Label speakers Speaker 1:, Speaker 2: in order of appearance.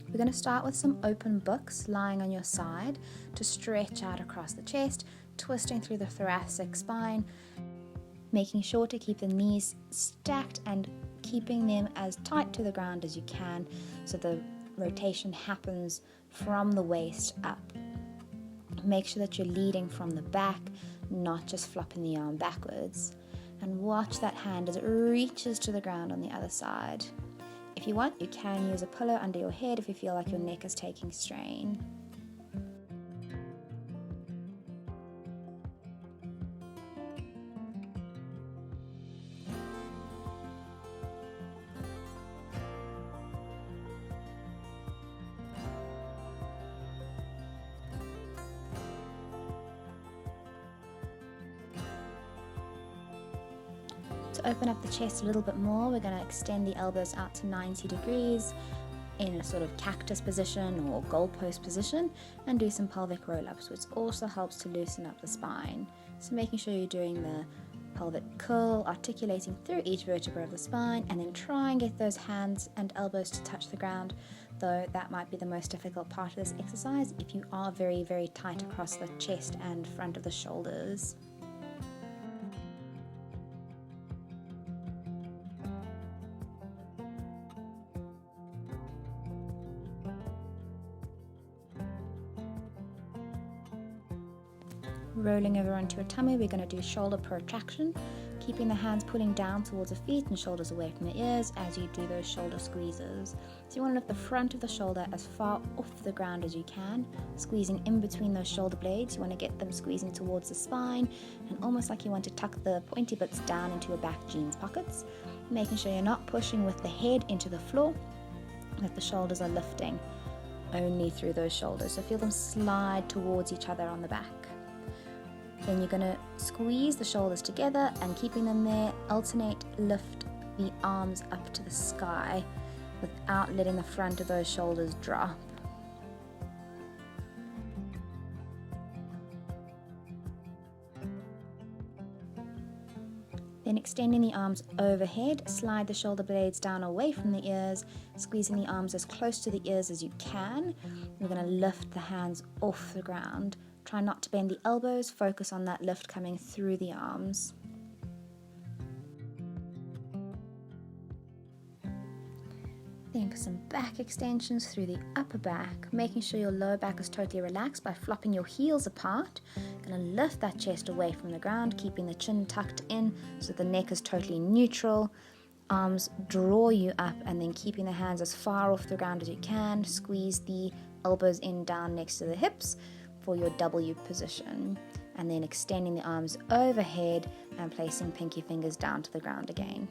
Speaker 1: We're going to start with some open books lying on your side to stretch out across the chest, twisting through the thoracic spine, making sure to keep the knees stacked and keeping them as tight to the ground as you can so the rotation happens from the waist up. Make sure that you're leading from the back, not just flopping the arm backwards. And watch that hand as it reaches to the ground on the other side. If you want, you can use a pillow under your head if you feel like your neck is taking strain. To open up the chest a little bit more, we're going to extend the elbows out to 90 degrees in a sort of cactus position or goalpost position and do some pelvic roll-ups, which also helps to loosen up the spine. So making sure you're doing the pelvic curl, articulating through each vertebra of the spine, and then try and get those hands and elbows to touch the ground, though that might be the most difficult part of this exercise if you are very, very tight across the chest and front of the shoulders. Rolling over onto your tummy, we're going to do shoulder protraction, keeping the hands pulling down towards the feet and shoulders away from the ears as you do those shoulder squeezes. So you want to lift the front of the shoulder as far off the ground as you can, squeezing in between those shoulder blades. You want to get them squeezing towards the spine and almost like you want to tuck the pointy bits down into your back jeans pockets, making sure you're not pushing with the head into the floor, that the shoulders are lifting only through those shoulders. So feel them slide towards each other on the back. Then you're going to squeeze the shoulders together and keeping them there, alternate lift the arms up to the sky without letting the front of those shoulders drop. Then extending the arms overhead, slide the shoulder blades down away from the ears, squeezing the arms as close to the ears as you can. We're going to lift the hands off the ground. Try not to bend the elbows, focus on that lift coming through the arms. Then for some back extensions through the upper back, making sure your lower back is totally relaxed by flopping your heels apart. Gonna lift that chest away from the ground, keeping the chin tucked in so the neck is totally neutral. Arms draw you up and then keeping the hands as far off the ground as you can. Squeeze the elbows in down next to the hips for your W position, and then extending the arms overhead and placing pinky fingers down to the ground again.